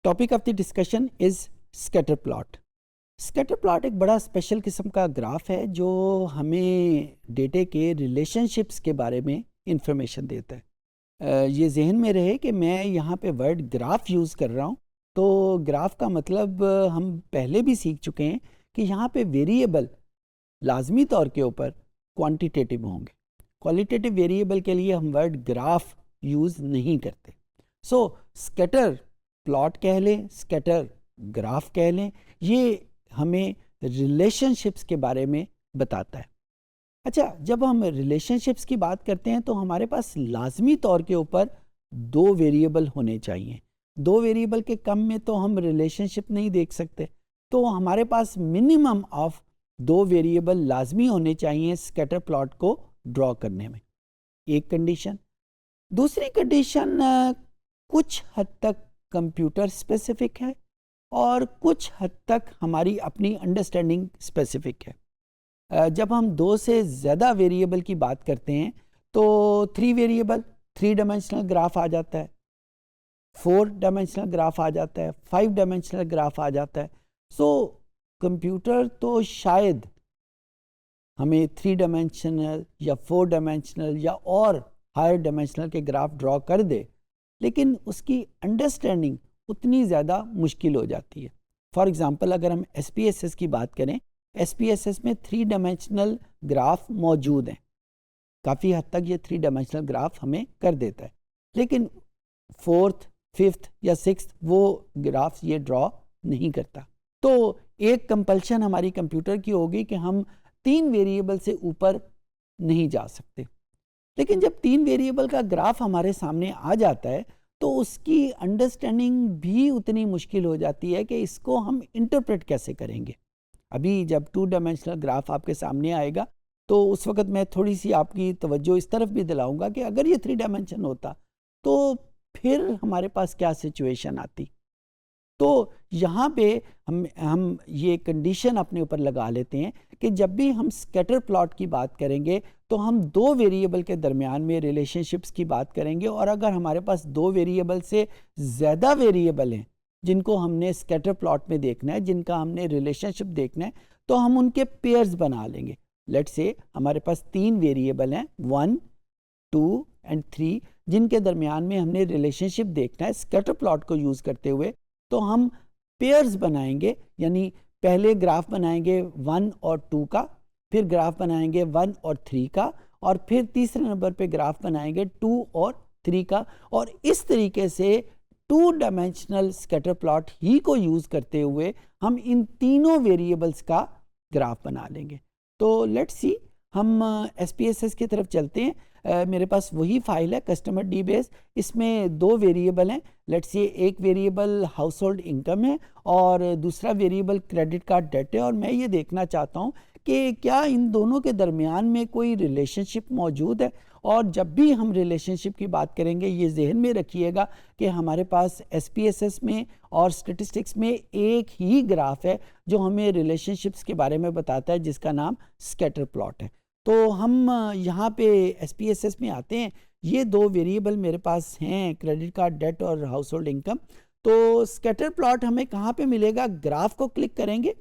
Topic of the discussion is scatter plot. Scatter plot एक बड़ा special किस्म का ग्राफ है जो हमें डेटे के रिलेशनशिप्स के बारे में इंफॉर्मेशन देता है। ये जहन में रहे कि मैं यहाँ पे वर्ड ग्राफ यूज़ कर रहा हूँ, तो ग्राफ का मतलब हम पहले भी सीख चुके हैं कि यहाँ पे वेरिएबल लाजमी तौर के ऊपर क्वांटिटेटिव होंगे। क्वालिटेटिव वेरिएबल के लिए हम वर्ड ग्राफ यूज़ नहीं करते। सो स्कैटर प्लॉट कह लें, स्कैटर ग्राफ कह लें, ये हमें रिलेशनशिप्स के बारे में बताता है। अच्छा, जब हम रिलेशनशिप्स की बात करते हैं तो हमारे पास लाजमी तौर के ऊपर दो वेरिएबल होने चाहिए। दो वेरिएबल के कम में तो हम रिलेशनशिप नहीं देख सकते, तो हमारे पास मिनिमम ऑफ दो वेरिएबल लाजमी होने चाहिए स्कैटर प्लॉट को ड्रॉ करने में। एक कंडीशन। दूसरी कंडीशन कुछ हद तक कंप्यूटर स्पेसिफिक है और कुछ हद तक हमारी अपनी अंडरस्टैंडिंग स्पेसिफिक है। जब हम दो से ज़्यादा वेरिएबल की बात करते हैं तो 3 वेरिएबल 3 डायमेंशनल ग्राफ आ जाता है, 4 डायमेंशनल ग्राफ आ जाता है, 5 डायमेंशनल ग्राफ आ जाता है। सो कंप्यूटर तो शायद हमें 3 डायमेंशनल या 4 डायमेंशनल या और हायर डायमेंशनल के ग्राफ ड्रॉ कर दे, लेकिन उसकी अंडरस्टैंडिंग उतनी ज़्यादा मुश्किल हो जाती है। फॉर एग्ज़ाम्पल, अगर हम SPSS की बात करें, SPSS में 3 डायमेंशनल ग्राफ मौजूद हैं। काफ़ी हद तक ये 3 डायमेंशनल ग्राफ हमें कर देता है, लेकिन 4th, 5th या 6th वो ग्राफ्स ये ड्रॉ नहीं करता। तो एक कंपल्शन हमारी कंप्यूटर की होगी कि हम 3 वेरिएबल से ऊपर नहीं जा सकते। लेकिन जब 3 वेरिएबल का ग्राफ हमारे सामने आ जाता है तो उसकी अंडरस्टैंडिंग भी उतनी मुश्किल हो जाती है कि इसको हम इंटरप्रेट कैसे करेंगे। अभी जब 2 डायमेंशनल ग्राफ आपके सामने आएगा तो उस वक्त मैं थोड़ी सी आपकी तवज्जो इस तरफ भी दिलाऊंगा कि अगर ये 3 डायमेंशन होता तो फिर हमारे पास क्या सिचुएशन आती। तो यहाँ पे हम ये कंडीशन अपने ऊपर लगा लेते हैं कि जब भी हम स्कैटर प्लॉट की बात करेंगे तो हम दो वेरिएबल के दरमियान में रिलेशनशिप्स की बात करेंगे, और अगर हमारे पास दो वेरिएबल से ज़्यादा वेरिएबल हैं जिनको हमने स्कैटर प्लॉट में देखना है, जिनका हमने रिलेशनशिप देखना है, तो हम उनके पेयर्स बना लेंगे। लेट्स से हमारे पास 3 वेरिएबल हैं 1, 2 एंड 3, जिनके दरमियान में हमने रिलेशनशिप देखना है स्कैटर प्लॉट को यूज़ करते हुए। तो हम पेयर्स बनाएंगे, यानी पहले ग्राफ बनाएंगे 1 और 2 का, फिर ग्राफ बनाएंगे 1 और 3 का, और फिर तीसरे नंबर पे ग्राफ बनाएंगे 2 और 3 का। और इस तरीके से 2 डायमेंशनल स्कैटर प्लॉट ही को यूज़ करते हुए हम इन तीनों वेरिएबल्स का ग्राफ बना लेंगे। तो लेट्स सी, हम SPSS की तरफ चलते हैं। मेरे पास वही फाइल है कस्टमर डी बेस, इसमें 2 वेरिएबल हैं। लेट्स से एक वेरिएबल हाउस होल्ड इनकम है और दूसरा वेरिएबल क्रेडिट कार्ड डेट है, और मैं ये देखना चाहता हूँ कि क्या इन दोनों के दरमियान में कोई रिलेशनशिप मौजूद है। और जब भी हम रिलेशनशिप की बात करेंगे ये जहन में रखिएगा कि हमारे पास SPSS में और स्टेटिस्टिक्स में एक ही ग्राफ है जो हमें रिलेशनशिप्स के बारे में बताता है, जिसका नाम स्कैटर प्लॉट है। तो हम यहाँ पे SPSS में आते हैं। ये 2 वेरिएबल मेरे पास हैं, क्रेडिट कार्ड डेट और हाउस होल्ड इनकम। तो स्कैटर प्लॉट हमें कहाँ पे मिलेगा? ग्राफ को क्लिक करेंगे।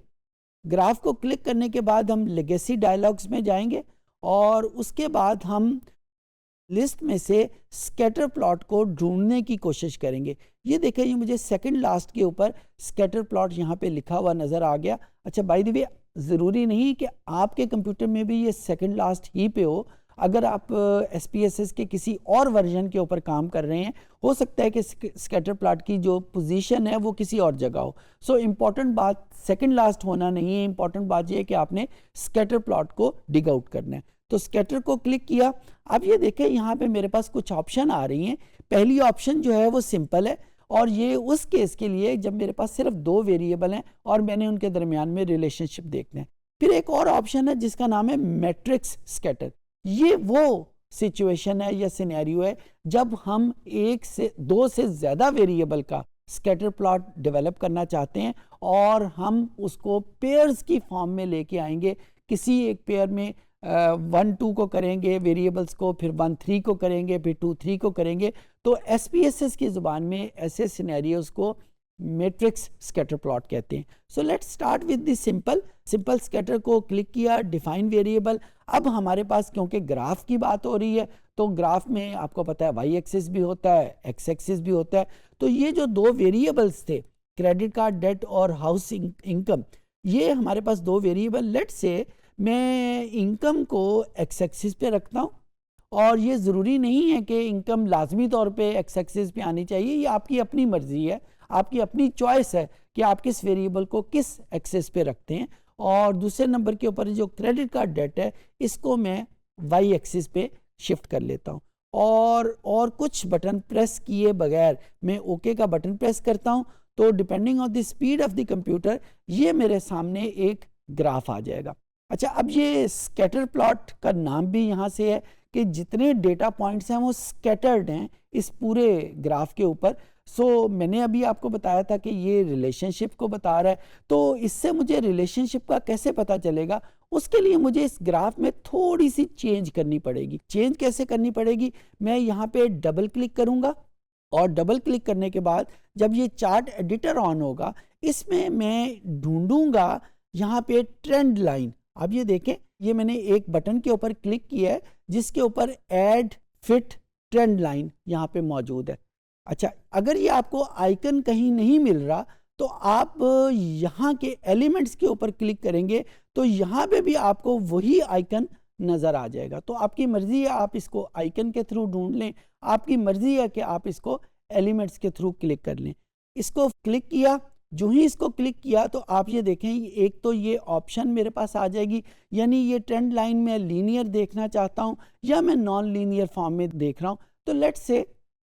ग्राफ को क्लिक करने के बाद हम लेगेसी डायलॉग्स में जाएंगे और उसके बाद हम लिस्ट में से स्कैटर प्लॉट को ढूंढने की कोशिश करेंगे। ये देखें, ये मुझे सेकंड लास्ट के ऊपर स्कैटर प्लॉट यहाँ पे लिखा हुआ नज़र आ गया। अच्छा, बाय द वे, ज़रूरी नहीं कि आपके कंप्यूटर में भी ये सेकंड लास्ट ही पे हो। अगर आप SPSS के किसी और वर्जन के ऊपर काम कर रहे हैं, हो सकता है कि स्कैटर प्लॉट की जो पोजीशन है वो किसी और जगह हो। सो इम्पॉर्टेंट बात सेकंड लास्ट होना नहीं है, इम्पॉर्टेंट बात ये है कि आपने स्कैटर प्लॉट को डिग आउट करना है। तो स्कैटर को क्लिक किया। अब ये देखें, यहाँ पे मेरे पास कुछ ऑप्शन आ रही हैं। पहली ऑप्शन जो है वो सिंपल है, और ये उस केस के लिए जब मेरे पास सिर्फ 2 वेरिएबल हैं और मैंने उनके दरमियान में रिलेशनशिप देखना है। फिर एक और ऑप्शन है जिसका नाम है मैट्रिक्स स्कैटर। ये वो सिचुएशन है या सिनेरियो है जब हम 1 से 2 से ज़्यादा वेरिएबल का स्कैटर प्लॉट डेवलप करना चाहते हैं और हम उसको पेयर्स की फॉर्म में लेके आएंगे। किसी एक पेयर में 1 2 को करेंगे वेरिएबल्स को, फिर 1 3 को करेंगे, फिर 2 3 को करेंगे। तो SPSS की ज़ुबान में ऐसे सिनेरियोज़ को मैट्रिक्स स्कैटर प्लॉट कहते हैं। So let's start with this simple scatter को क्लिक किया, डिफाइन वेरिएबल। अब हमारे पास क्योंकि ग्राफ की बात हो रही है तो ग्राफ में आपको पता है वाई एक्सिस भी होता है, एक्स एक्सिस भी होता है। तो ये जो दो वेरिएबल्स थे, क्रेडिट कार्ड डेट और हाउस इनकम, ये हमारे पास दो वेरिएबल। लेट्स से मैं इनकम को एक्स एक्सिस पे रखता हूँ, और ये ज़रूरी नहीं है कि इनकम लाजमी तौर पे एक्स एक्सिस पे आनी चाहिए, ये आपकी अपनी मर्जी है, आपकी अपनी चॉइस है कि आप किस वेरिएबल को किस एक्सिस पे रखते हैं। और दूसरे नंबर के ऊपर जो क्रेडिट कार्ड डेट है इसको मैं वाई एक्सिस पे शिफ्ट कर लेता हूँ, और कुछ बटन प्रेस किए बगैर मैं ओके का बटन प्रेस करता हूँ, तो depending on the speed of the computer ये मेरे सामने एक ग्राफ आ जाएगा। अच्छा, अब ये स्कैटर प्लॉट का नाम भी यहाँ से है कि जितने डेटा पॉइंट्स हैं वो स्कैटर्ड हैं इस पूरे ग्राफ के ऊपर। सो मैंने अभी आपको बताया था कि ये रिलेशनशिप को बता रहा है, तो इससे मुझे रिलेशनशिप का कैसे पता चलेगा, उसके लिए मुझे इस ग्राफ में थोड़ी सी चेंज करनी पड़ेगी। चेंज कैसे करनी पड़ेगी, मैं यहाँ पे डबल क्लिक करूँगा, और डबल क्लिक करने के बाद जब ये चार्ट एडिटर ऑन होगा इसमें मैं ढूंढूंगा यहाँ पे ट्रेंड लाइन। अब ये देखें, ये मैंने एक बटन के ऊपर क्लिक किया है जिसके ऊपर ऐड फिट ट्रेंड लाइन यहाँ पे मौजूद है। अच्छा, अगर ये आपको आइकन कहीं नहीं मिल रहा तो आप यहाँ के एलिमेंट्स के ऊपर क्लिक करेंगे तो यहाँ पे भी आपको वही आइकन नज़र आ जाएगा। तो आपकी मर्जी है, आप इसको आइकन के थ्रू ढूंढ लें, आपकी मर्जी है कि आप इसको एलिमेंट्स के थ्रू क्लिक कर लें। इसको क्लिक किया, जो ही इसको क्लिक किया तो आप ये देखें, एक तो ये ऑप्शन मेरे पास आ जाएगी, यानी ये ट्रेंड लाइन में लीनियर देखना चाहता हूँ या मैं नॉन लीनियर फॉर्म में देख रहा हूँ। तो let's say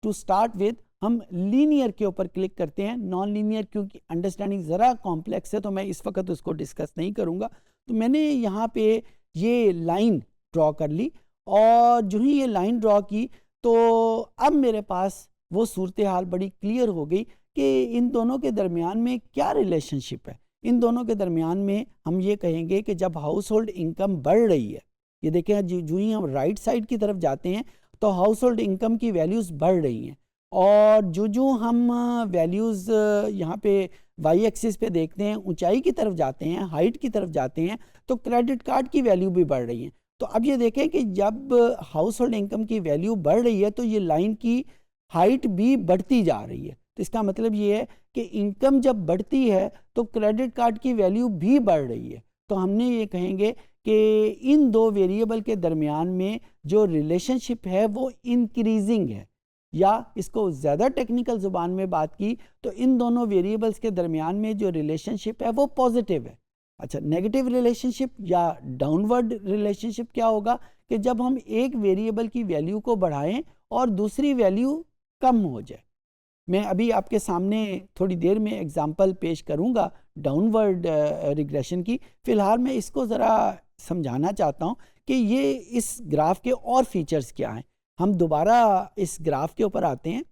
to start with हम लीनियर के ऊपर क्लिक करते हैं। नॉन लीनियर क्योंकि अंडरस्टैंडिंग ज़रा कॉम्प्लेक्स है तो मैं इस वक्त उसको डिस्कस नहीं करूँगा। तो मैंने यहाँ पे ये लाइन ड्रॉ कर ली, और जो ही ये लाइन ड्रॉ की तो अब मेरे पास वो सूरत हाल बड़ी क्लियर हो गई कि इन दोनों के दरमियान में क्या रिलेशनशिप है। इन दोनों के दरमियान में हम ये कहेंगे कि जब हाउस होल्ड इनकम बढ़ रही है, ये देखें जो ही हम राइट साइड की तरफ जाते हैं तो हाउस होल्ड इनकम की वैल्यूज़ बढ़ रही हैं, और जो हम वैल्यूज़ यहाँ पे वाई एक्सिस पे देखते हैं, ऊंचाई की तरफ जाते हैं, हाइट की तरफ जाते हैं, तो क्रेडिट कार्ड की वैल्यू भी बढ़ रही है। तो अब ये देखें कि जब हाउस होल्ड इनकम की वैल्यू बढ़ रही है तो ये लाइन की हाइट भी बढ़ती जा रही है। तो इसका मतलब ये है कि इनकम जब बढ़ती है तो क्रेडिट कार्ड की वैल्यू भी बढ़ रही है। तो हमने ये कहेंगे कि इन दो वेरिएबल के दरमियान में जो रिलेशनशिप है वो इंक्रीजिंग है, या इसको ज़्यादा टेक्निकल ज़ुबान में बात की तो इन दोनों वेरिएबल्स के दरमियान में जो रिलेशनशिप है वो पॉजिटिव है। अच्छा, नेगेटिव रिलेशनशिप या डाउनवर्ड रिलेशनशिप क्या होगा कि जब हम एक वेरिएबल की वैल्यू को बढ़ाएं और दूसरी वैल्यू कम हो जाए। मैं अभी आपके सामने थोड़ी देर में एग्जांपल पेश करूंगा डाउनवर्ड रिग्रेशन की। फ़िलहाल मैं इसको ज़रा समझाना चाहता हूं कि ये इस ग्राफ के और फीचर्स क्या हैं। हम दोबारा इस ग्राफ के ऊपर आते हैं,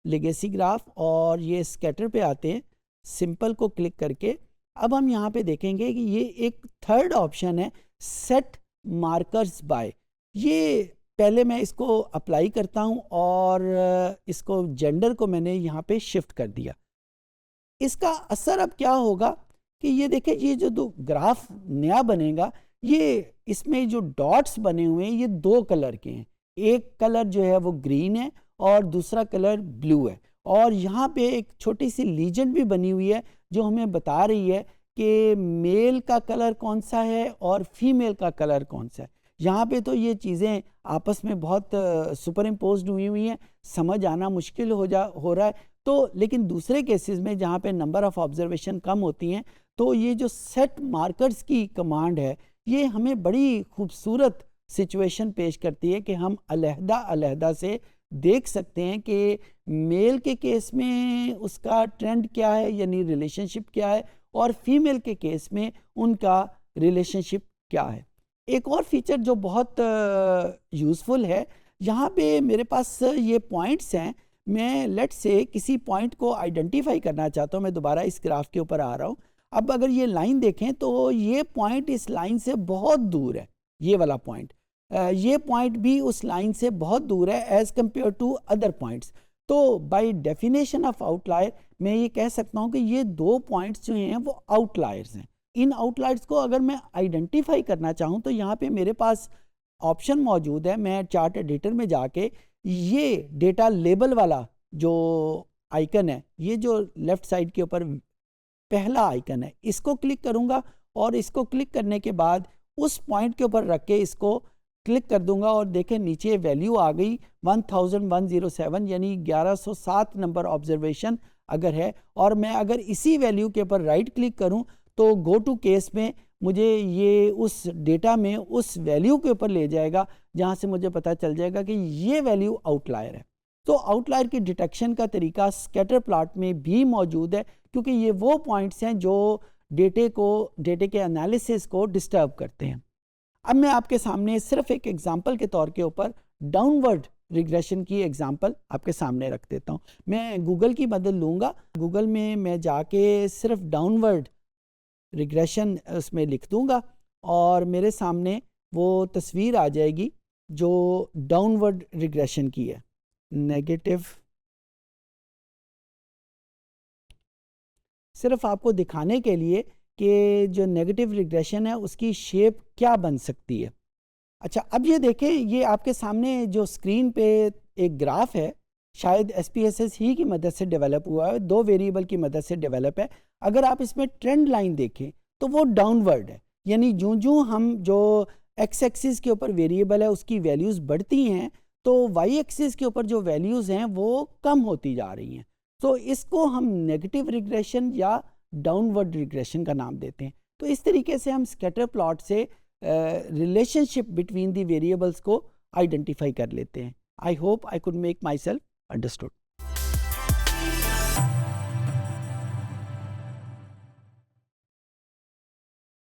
लेगेसी ग्राफ, और ये स्कैटर पे आते हैं, सिंपल को क्लिक करके। अब हम यहाँ पे देखेंगे कि ये एक थर्ड ऑप्शन है, सेट मार्कर्स बाय। ये पहले मैं इसको अप्लाई करता हूँ और इसको जेंडर को मैंने यहाँ पे शिफ्ट कर दिया। इसका असर अब क्या होगा कि ये देखें, ये जो दो ग्राफ नया बनेगा, ये इसमें जो डॉट्स बने हुए हैं ये दो कलर के हैं। एक कलर जो है वो ग्रीन है और दूसरा कलर ब्लू है, और यहाँ पे एक छोटी सी लीजेंड भी बनी हुई है जो हमें बता रही है कि मेल का कलर कौन सा है और फीमेल का कलर कौन सा है। यहाँ पे तो ये चीज़ें आपस में बहुत सुपर इम्पोज्ड हुई हैं, समझ आना मुश्किल हो रहा है। तो लेकिन दूसरे केसेस में जहाँ पे नंबर ऑफ़ ऑब्जर्वेशन कम होती हैं, तो ये जो सेट मार्कर्स की कमांड है ये हमें बड़ी खूबसूरत सिचुएशन पेश करती है कि हम अलहदा से देख सकते हैं कि मेल के केस में उसका ट्रेंड क्या है, यानी रिलेशनशिप क्या है, और फीमेल के केस में उनका रिलेशनशिप क्या है। एक और फीचर जो बहुत यूज़फुल है, यहाँ पे मेरे पास ये पॉइंट्स हैं। मैं लेट्स से किसी पॉइंट को आइडेंटिफाई करना चाहता हूँ। मैं दोबारा इस ग्राफ के ऊपर आ रहा हूँ। अब अगर ये लाइन देखें तो ये पॉइंट इस लाइन से बहुत दूर है, ये वाला पॉइंट, ये पॉइंट भी उस लाइन से बहुत दूर है as compared to other points. तो बाय डेफिनेशन ऑफ आउटलायर मैं ये कह सकता हूँ कि ये 2 पॉइंट्स जो हैं वो आउटलायर्स हैं। इन आउटलायर्स को अगर मैं आइडेंटिफाई करना चाहूँ तो यहाँ पे मेरे पास ऑप्शन मौजूद है। मैं चार्ट एडिटर में जाके ये डेटा लेबल वाला जो आइकन है, ये जो लेफ्ट साइड के ऊपर पहला आइकन है, इसको क्लिक करूँगा और इसको क्लिक करने के बाद उस पॉइंट के ऊपर रख के इसको क्लिक कर दूंगा और देखें नीचे वैल्यू आ गई 1107 यानी 1107 नंबर ऑब्जर्वेशन अगर है। और मैं अगर इसी वैल्यू के ऊपर राइट क्लिक करूं तो गो टू केस में मुझे ये उस डेटा में उस वैल्यू के ऊपर ले जाएगा जहां से मुझे पता चल जाएगा कि ये वैल्यू आउटलायर है। तो आउटलायर की डिटेक्शन का तरीका स्कैटर प्लॉट में भी मौजूद है, क्योंकि ये वो पॉइंट्स हैं जो डेटे के एनालिसिस को डिस्टर्ब करते हैं। अब मैं आपके सामने सिर्फ एक एग्जांपल के तौर के ऊपर डाउनवर्ड रिग्रेशन की एग्जांपल आपके सामने रख देता हूँ। मैं गूगल की मदद लूँगा। गूगल में मैं जाके सिर्फ डाउनवर्ड रिग्रेशन उसमें लिख दूँगा और मेरे सामने वो तस्वीर आ जाएगी जो डाउनवर्ड रिग्रेशन की है। नेगेटिव, सिर्फ आपको दिखाने के लिए कि जो नेगेटिव रिग्रेशन है उसकी शेप क्या बन सकती है। अच्छा, अब ये देखें, ये आपके सामने जो स्क्रीन पे एक ग्राफ है, शायद SPSS ही की मदद से डेवलप हुआ है, 2 वेरिएबल की मदद से डेवलप है। अगर आप इसमें ट्रेंड लाइन देखें तो वो डाउनवर्ड है, यानी जो हम जो एक्स एक्सिस के ऊपर वेरिएबल है उसकी वैल्यूज़ बढ़ती हैं तो वाई एक्सिस के ऊपर जो वैल्यूज़ हैं वो कम होती जा रही हैं। तो इसको हम नेगेटिव रिग्रेशन या डाउनवर्ड रिग्रेशन का नाम देते हैं। तो इस तरीके से हम स्कैटर प्लॉट से रिलेशनशिप बिटवीन द वेरिएबल्स को आइडेंटिफाई कर लेते हैं। I hope I could make my self understood.